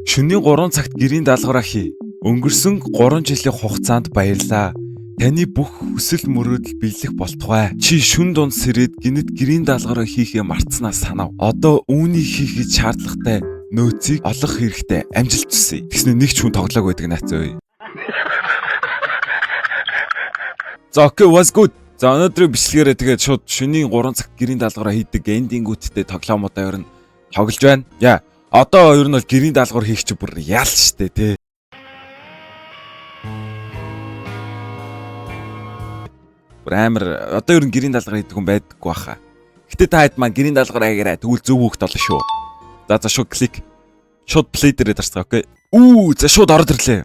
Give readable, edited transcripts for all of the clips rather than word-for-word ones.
Шөнийн 3 цагт гэрийн даалгавраа хий. Өнгөрсөн 3 жилийн хугацаанд баярлалаа. Таны бүх хүсэл мөрөөдөл биелэх болтугай. Чи шүн дунд сэрээд гинэт гэрийн даалгавраа хийхээ мартснаа санав. Одоо үүнийг хийхэд шаардлагатай нөөцийг олох хэрэгтэй. Амжилт хүсье. Тэгснэ нэг ч хүн тоглоог байдаг наац ơi. За окей, was good. За өнөөдрийн бичлэгээрээ тэгээд шууд шөнийн 3 цагт гэрийн даалгавраа хийдэг эндингүүдтэй тоглоомодоо ер нь тоглож байна. Яа, одоо ер нь бол гэрийн даалгавар хийх чи бүр яал штэ тий. Амар одоо ер нь гэрийн даалгавар хийдэг хүн байдаггүй баха. Гэтэ та хэд маань гэрийн даалгавар хийгээрэй. Тэгвэл зөв хүүхд болно шүү. За шууд клик. Шууд плей дээрээ дарцгаа окей. За шууд ороод ирлээ.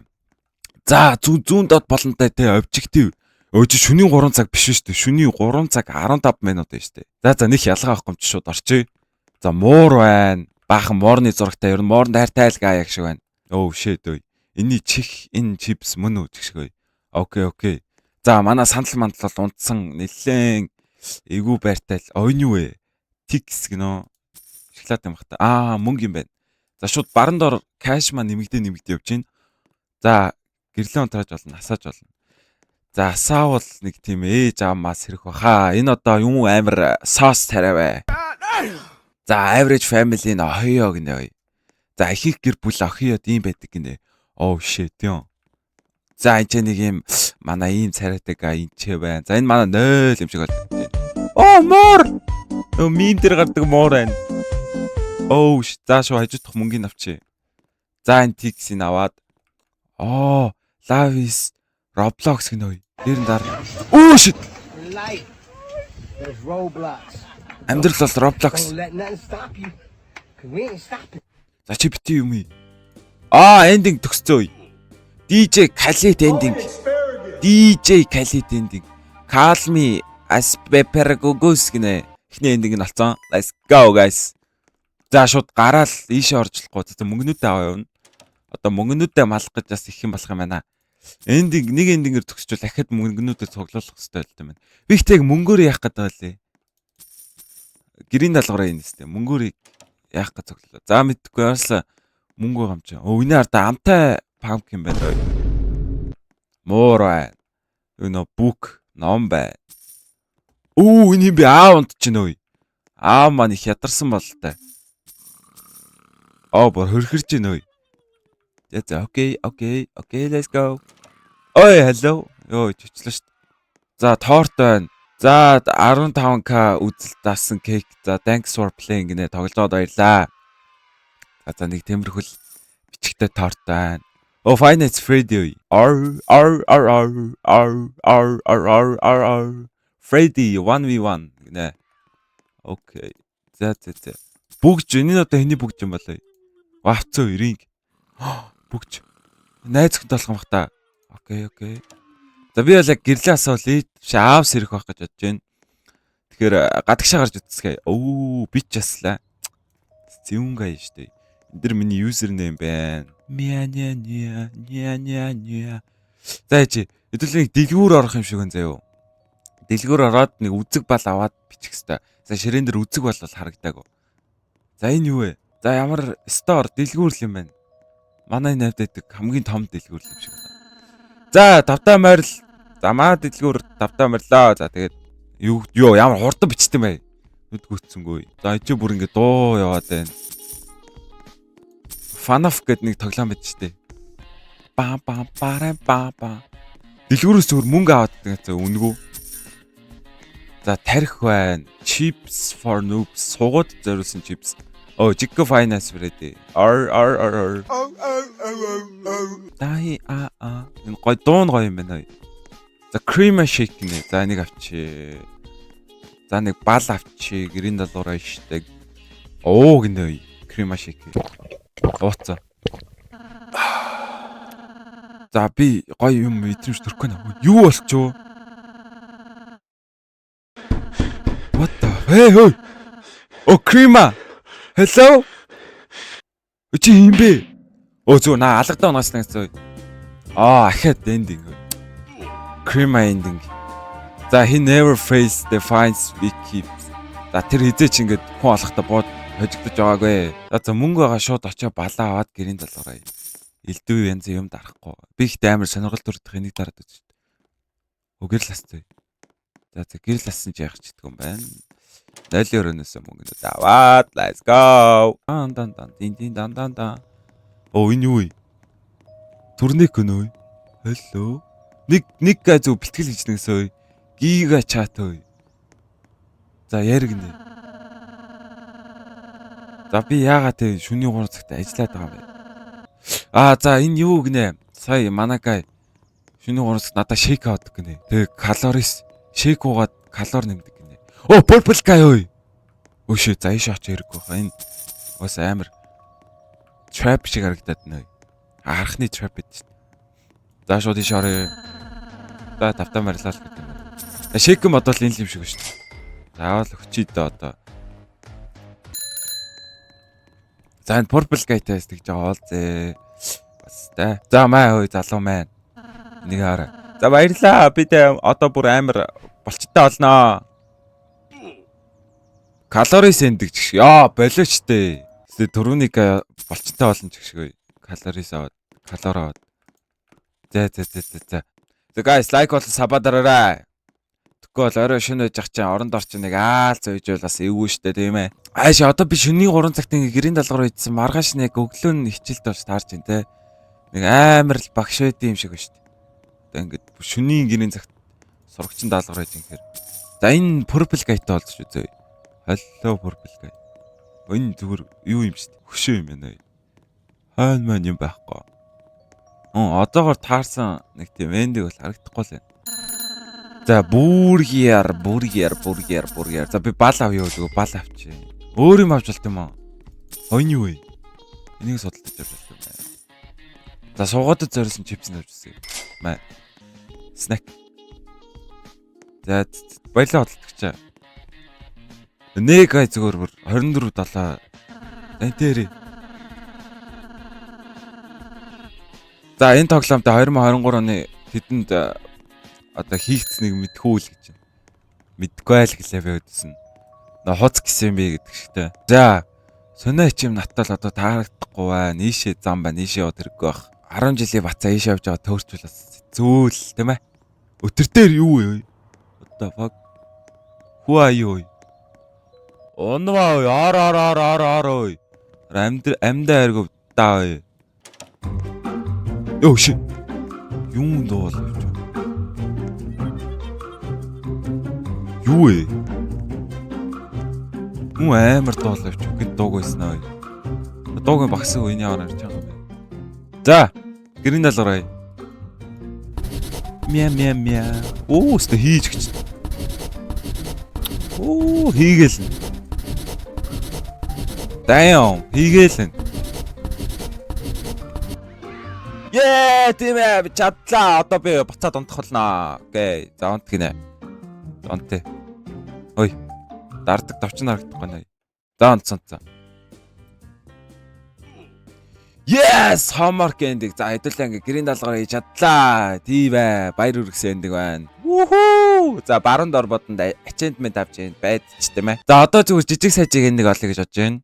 За зүүн дот болонтой тий обжектив. Өөч шөнийн 3 цаг биш шүү дээ. Шөнийн 3 цаг 15 минут байна шүү дээ. За нэг ялгаа авахгүй юм чи шууд орчъя. За муур байна. Баахан моорны зурагтай ер нь моорн хайртай айлгаа яг шиг байна. Оо shit ой. Эний чих энэ чипс мөн үү гэх шиг ой. Окей. За манай сандал мандал бол унтсан нэлээд эйгүү байртай л ойн юу вэ? Тикс гинөө. Шоколад юм бахта. Мөнгө юм байна. За шууд баран доор кэш маа нэмэгдээ явж байна. За гэрлэн унтрааж болно, асааж болно. За асаавал нэг тийм ээж аамаас хэрэг баха. Энэ одоо юм амар сос тариавэ. За average family н охиё гинэ. За ихийг гэр бүл охиёд ийм байдаг гинэ. Oh shit юм. За энэ ч нэг юм манай ийм царайтай энэ ч байна. За энэ манай 0 юм шиг байна. Муур. Мим дээр гардаг муур байна. За шоо хажуудах мөнгөний авчи. За энэ тиксийг аваад. Love is Roblox гинэ. Дээр нь дараа. Shit. Амьдрал бол Roblox. За чи бити юм ий. Эндинг төгсцөө. DJ Khaled ending. Call me Aspergillus гинэ. Эхний эндинг нь олцсон. Let's go guys. За шууд гараал ийшээ оржлохгүй. За мөнгнүүдээ аваа явна. Одоо мөнгнүүдээ малах гэж бас их юм болох юм байна. Эндинг нэг эндингээр төгсчвөл дахиад мөнгнүүдээ цуглуулах хэрэгтэй л юм байна. Би ихтэйг мөнгөөр яах гэдэг лээ. Гэрийн даалгавраа ийн нэстэ. Мөнгөөр яах гэж цуглуулаа. За мэдгүй бас мөнгөө гамчаа. Өнөө ардаа амтай pumpkin байна. Муур байна. Өнөө бүк ном байна. Энэ юм би унт чинь ой. Маань их ядарсан болтой. Бор хөрхөрж байна ой. За окей, let's go. Hello. Чичлээ шүү. За торт байна. За 15k үзэл даасан кейк. За thanks for playing гинэ тоглоод баярлаа. За нэг темирхүүл бичгтэй торт байна. Finance Freddy. Freddy 1v1 гинэ. Окей. За. Бүгж энэ одоо хэний бүгж юм болоо. Вавцоо 90. Бүгж. Найз өхөнд болох юм бах та. Окей. За би бол яг гэрлээ асуул аавс ирэх байх гэж бодож байна. Тэгэхээр гадагшаа гарч үзсгээ. Би ч яслаа. Зүүнгай штэ. Энд дэр миний юзернейм байна. Ня. За ээж. Хэдүүлээ дэлгүүр орох юм шиг байна заяа. Дэлгүүр ороод нэг үзэг бал аваад бичих хэвээр. За ширээн дээр үзэг бол харагдаагүй. За энэ юу вэ? За ямар стор дэлгүүр юм байна. Манай найд байдаг хамгийн том дэлгүүр юм шиг байна. За тавтаа морил. Замаа дэлгүүр тавтаа морилоо. За тэгээд юу ямар хурдан бичсэн бай. Нүд гүйтсэнгүй. За энэ ч бүр ингэ дуу яваад байна. Fanaf гэдэг нэг тоглоом байд штэ. Бам. Дэлгүүрээс зөвхөн мөнгө аваад байгаа үнгүү. За тарих байна. Chips for noobs. Сугад зориулсан chips. Jigga finance Freddy. Дай энэ гой дуун гоё юм байна. За cream shake нэ. За нэг авчи. За нэг бал авчи. $90 штэ. Гинэ. Cream shake. Ууцаа. За би гоё юм мэдрэмж төрөх гэнэ. Юу болчихоо? What the? Hey. Cream. Hello? Чи юм бэ? Зөө алгадаа унаасна гэсэн. Ахад ending. Cream ending. За he never face defines we keeps. За тэр хизээч ингэж хүн олохдоо бод хожигдож байгаагүй. За мөнгө байгаа шууд очоо балаа аваад гэрийн даалгараа. Элдв янз юм дарахгүй. Би ихтэй амар сонирхол төрдөх энийг дараад үзэж шүү дээ. Гэрэл ласцээ. За гэрэл лассан ч яах ч гэдг юм байна. Дайлын өрөөнөөс мөнгө аваад let's go. Дан. Оо энэ юу вэ? Турник өнөө. Hello. Нэг га зөв бэлтгэл хийж нэгсөө. Гига чат өө. За яриг нэ. За би яагаад те шүний 3 цагт ажиллаад байгаа юм бэ? За энэ юу гинэ? Сая манагай шүний 3 цагт надад шейк авдаг гинэ. Тэгээ калорис шейк уугаад калори нэмдэг гинэ. Оо purple guy ой. Өшөө за ийш очиж хэрэггүй хаа. Энэ бас амар trap шиг харагдаад нэ. Арахны trap гэдэг чинь. За шууд ийш орё. За тавтаа марилал гэдэг юм. Шейк модол энэ юм шиг шүү дээ. Заавал өчид одоо. За энэ purple guy-тай тэгж байгаа олзээ. Бас та. За маа хөөе залуу маань. Нэг хараа. За баярлаа. Би тэ одоо бүр амар болчтой олноо. Калори сэндэгч шиг. Болооч тээ. Төрөнийг болчтой болно ч гэх шиг. Калорис аваад, калори аваад. За. The guys like бол сабадараарай. Тэгвэл орой шөнө жах чинь оронд орч нэг аал зойж бол бас эвгүй штэ тийм ээ. Ааш одоо би шөнийн 3 цагт ингээ гэрийн даалгавар хийсэн маргааш нэг өглөө нь хичээлд болж таарч байна те. Нэг амар л багш байд юм шиг ба штэ. Одоо ингээд шөнийн гэрийн цагт сурагчин даалгавар хийж инхээр. За энэ purple guy-тай олж үзье. Hello purple guy. Энэ зүгээр юу юм штэ. Хөшөө юм байна. Хаан маань юм байхгүй. Одоогоор таарсан нэг тийм эндиг бол харагдахгүй л байна. За бургер. За би бал авъя гэдэг бал авчи. Өөр юм авч болт юм аа. Хойны юу вэ? Энийг судалдаж авч болт юм байна. За суугаад зориулсан чипс нь авч үзье. Маа. Снэк. За баялаа бодлогч. Нэг гай зүгээр бүр 24-7 энтери. За энэ тоглоомд 2023 оны тэдэнд одоо хийгдсэнийг мэдхүү л гэж байна. Мэдгүй айл гэлээ би өдсөн. Хуц гисэн би гэдэг шигтэй. За сонио чим натал одоо таарагдахгүй байна. Нийшээ зам байна. Нийшээ яваад хэрэггүй байх. 10 жилийн бацаа ийш явж байгаа төөрчүүлээс зөөл тийм ээ. Өтөр дээр юу вэ? What the fuck? Who are you? Онваа ой. Амдаа эргөө даа ой. Ёо ши. Юунд доол явж байна? Юу вэ? Амар доол явж байна. Гэт дууг байсан аа. Дуугийн багсаг үений аваар ярьж байгаа юм байна. За, гэрийн даалгараа. Мяа. Өстө хийж гэж. Хийгээл. Damn, хийгээл. Тийм ээ, чадлаа. Одоо би буцаад унтах болно. Окей. За унт гинэ. Унтээ. Ой. Дардаг товчон харагдахгүй нэ. За унтсан. Yes, homework ending. За хэдүүлээ ингээ гэрийн даалгавар хийж чадлаа. Тийм ээ. Баяр хүргэсэн ending байна. Вухуу. За баруун дор бодонд achievement авч ийн байдч тийм ээ. За одоо зүгээр жижиг сажиг ending олё гэж бодож байна.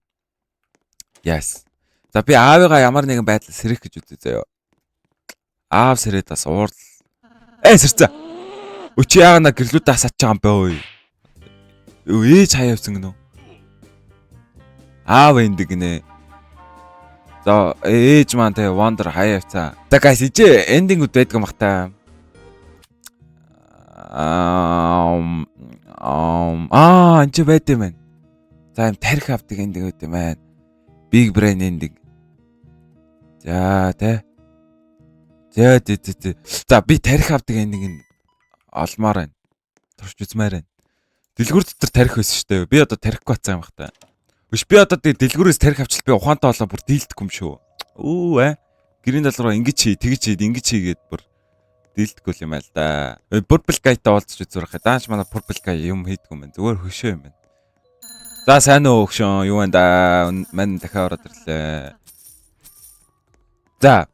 Yes. За би аавыгаа ямар нэгэн байдлаар сэрэх гэж үзье заяа. Аав сэрээд бас уурл. Сэрцээ. Өчи яага на гэрлүүдээ асаач байгаа юм бэ ой. Ээж хаяа явсан гинөө. Аав эндэг гинэ. За ээж маань тэ Wonder хаяа явцаа. За guys ижээ эндингүүд байдаг юм бахтай. Энд ч байд юм байна. За юм тарих авдаг эндиг байд юм байна. Big brain эндиг. За тэ. За би тарих авдаг энийг нь олмоор байна. Турш үзмээр байна. Дэлгүр дотор тарих байсан шүү дээ. Би одоо тарихгүй бацсан юм бахтай. Биш би одоо дэлгүрээс тарих авчил би ухаантай болоо бүр дийлдэхгүй юм шүү. Гэрийн даалгавраа ингэж ингэж хийгээд бүр дийлдэхгүй юм аа л да. Purple guy-тай уулзч үзүүрэх. Даанч манай purple guy юм хийдэг юм байна. Зүгээр хөшөө юм байна. За сайн уу өгшөн. Юу байна да? Мань дахиад ороод ирлээ. За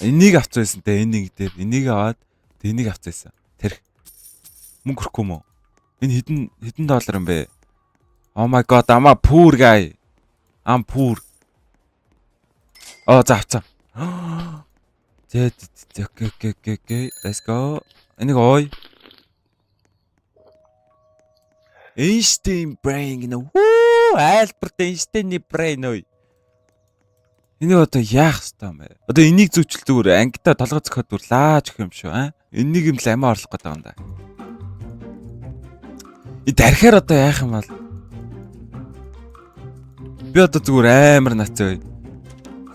энийг авцсан те энийг дээр энийг аваад энийг авцсан. Тэрх. Мөнгө хөрөхгүй мө. Энэ хэдэн доллар юм бэ? Oh my god, I'm a poor guy. I'm poor. За авцаа. Окей. Let's go. Энийг ой. Einstein brain гэнэ. Альберт Эйнштейний brain ой. Энийг одоо яах ёстой юм бэ? Одоо энийг зөвчл зүгээр ангита толгой зөхөд дүр лааж өгөх юм шүү, аа? Энийг юм л амиа орлох гэдэг юм да. Дарахаар одоо яах юм бол? Би одоо зүгээр амар нацаа.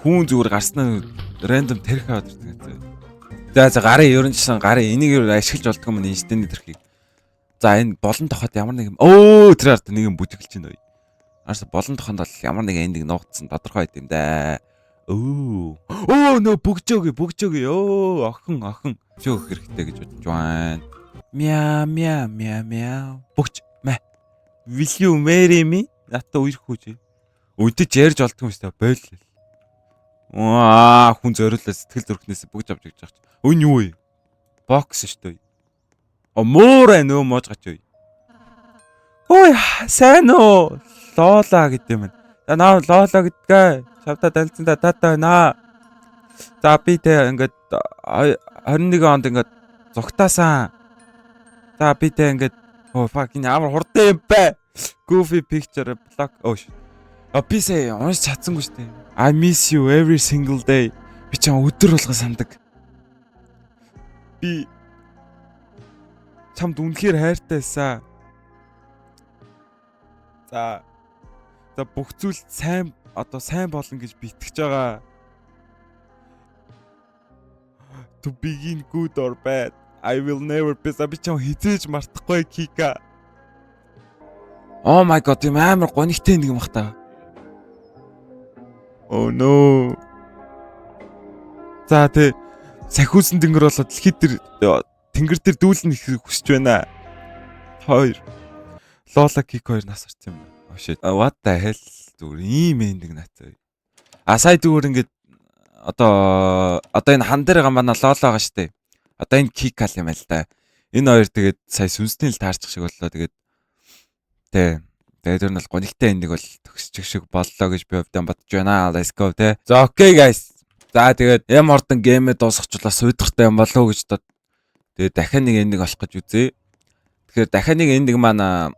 Хүн зүгээр гарснаа рандом тэрх аваад ирдэг. За гарын ерөн жисэн гарын энийг ашиглаж болдгоо мөн Эйнштейний тэрхийг. За энэ болон тохот ямар нэг юм тэр ард нэг юм бүжиглж байна. Арс болон тохонд бол ямар нэг эндийг нуугдсан тодорхой байт юм да. Нөө бүгжөөгүй. Охин. Жөөх хэрэгтэй гэж бодож байна. Мяу. Бүгж. Will you marry me? Надад үерхүүж. Өдөж ярьж олдгүй юм шүү дээ. Бойл. Хүн зориулаад сэтгэл зүрхнээс бүгж авч гэж байгаа ч. Өн юу вэ? Бокс шүү дээ. Муура нөө моожгач. Ой, сайн уу? Лоола гэдэг юм. За наа лоола гэдгээ. Чавта далцсан да тата байна. За би тэ ингээд 21 онд ингээд зугтаасан. За би тэ ингээд fucking ямар хурдан юм бэ? Goofy picture block. Би сая унш чадсангүй шүү дээ. I miss you every single day. Би ч өдөр болго сандаг. Би чамд үнэхээр хайртайсаа. За бүх зүйл сайн болно гэж би итгэж байгаа. To begin good or bad, I will never be. Би ч хизээж мартахгүй Кика. Oh my god, юм амар гонигтэй нэг юм бах та. Oh no. За сахиусан тэнгэр болоод дэлхийд тэнгэр дээр дүүлнэ хүсэж байна. 2. Лола Кик 2 нас орсон юм. Oh shit. What the hell? Зүгээр ийм эндиг нацаа. Сая зүгээр ингээд одоо энэ хан дээр байгаа манай Лола байгаа штэ. Одоо энэ Кикал юм л да. Энэ хоёр тэгээд сая сүнсний л таарчих шиг боллоо. Тэгээд тэр нь бол гонигтай эндиг бол төгсчих шиг боллоо гэж би өвдөн бодож байна. Let's go те. За окей guys. За тэгээд ям ордон геймээ дуусгачлаа сүйдгартай юм болов уу гэж бод. Тэгээд дахиад нэг эндиг олох гэж үзье. Тэгэхээр дахиад нэг эндиг маань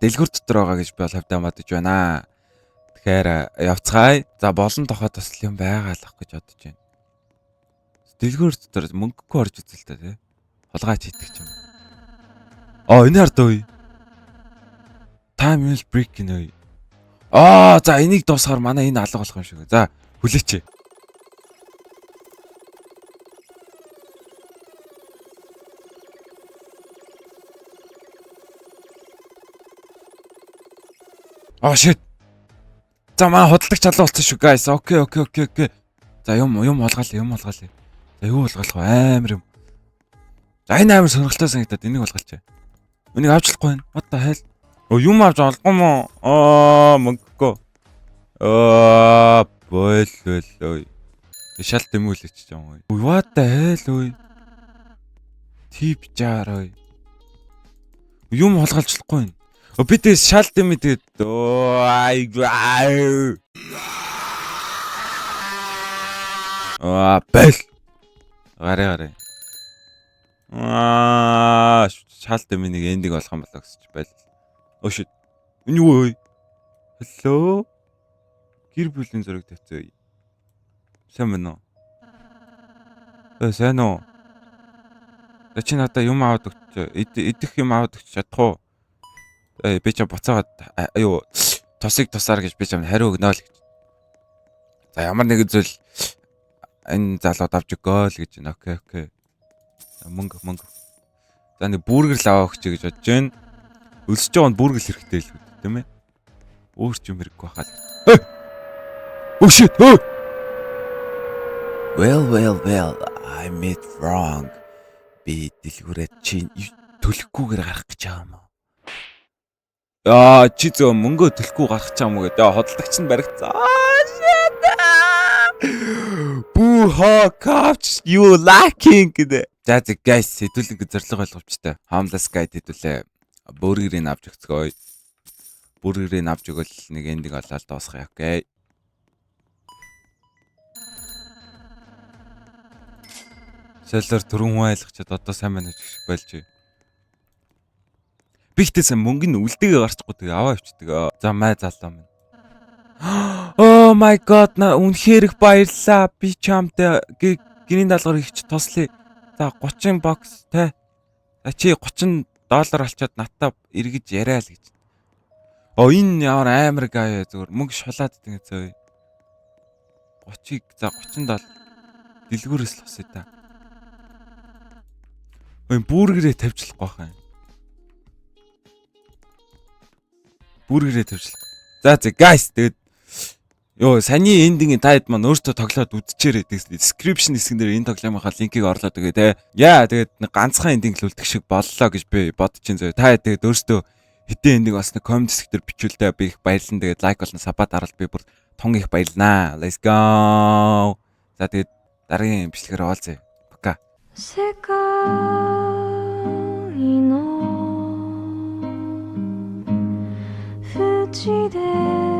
дэлгүр дотор байгаа гэж би бол өвдөн бодож байна. Тэгэхээр явцгаая. За болон тохоод бас юм байгаалах гэж бодож байна. Дэлгүр дотор мөнгөгүй орж үзэл та тий. Холгаач хийдэг юм. Энэ хард ой. Time will break гинэ. За энийг дуусгаар манай энэ алга болох юм шиг. За хүлээч. Shit. За манай худалдагч алга болсон шүү guys. Окей. За юм олгаалаа. За юу олгаалах вэ? Амар юм. За энэ амар сонирхолтой санагдаад энийг олгаалч. Энийг авчлахгүй байна. What the hell? Юм авч олгоо мо. Мөнгөгүй. Бойлоо. Шал дэмүүлээч юм уу? What the hell ой. Тип жаар ой. Юм олгаалчлахгүй байна. Би тэгээд шал дэмээ тэгээд бэл. Гараа. Шал дэмээ нэг эндиг болох юм болоо гэсч бэл. Shit. Энэ юу вэ? Hello. Гэр бүлийн зураг тавьцаа. Сайн байна уу? Сайн уу? Чи надаа юм аваад өгч. Идэх юм аваад өгч чадах уу? Би ч буцаагаад тосыг тусаар гэж би ч хариу өгнө л гэж. За ямар нэгэн зүйл энэ залууд авч өгөө л гэж байна. Окей. Мөнгө. За нэг бүргэр л аваа өгч гэж бодож байна. Өлсөж байгаа нь бүргэл хэрэгтэй л үү, тийм ээ? Өөр ч юм хэрэггүй хаа. Shit. Well, I made wrong. Би дэлгүүрээ чи төлөхгүйгээр гарах гэж байгаа юм уу? Чи зөө мөнгө төлөхгүй гарах ч юм уу гэдэг. Хөдөлгөгч нь баригдсан. Бүү капч you lacking гэдэг. За guys, хэдүүлэн зориг ойлгомжтой. Homeless guide хэдүүлээ. Бүргэрийг авч өгцгөөе. Бүргэрээ авч өгөл нэг эндиг олоод дуусгая. Окей. Селлер түрүүн хүн айлгачаад одоо сайн байна гэж болж байна. Би ихтэйсэн мөнгөний үлдээгээ гарчихгүй тэгээ аваа өвчдөг. За май залуу минь. Oh my god на үнэхээр их баярлаа. Би чамтай гэрийн даалгавар хийчих туслая. За 30 бокс те. Чи $30 олчоод надтай эргэж яриа л гэж. Энэ ямар амар гай зүгээр мөнгө шулаад тэгээ зөө. 30-ыг за $30 дэлгүүрээс л усаа та. Бүргэрээ тавьчлахгүй хаа. Бүргэрээ тавьчлах. За guys тэгээд саний эндингийн таад маань өөртөө тоглоод үдчихээрэй. Description хэсгэн дээр энэ тоглоомынхаа линкийг орлоо тэгээ те. Яа тэгээд ганцхан эндинг л үлдэх шиг боллоо гэж би бодож ин зөө. Та тэгээд өөртөө хэдэн эндинг бас нэг комент хэсэг дээр бичүүлдэ би их баярлан тэгээд лайк болон сабад даралт би бүр тун их баярлнаа. Let's go. За тэгээд дараагийн бичлэгээр оолзъя. Пока. 世界の縁で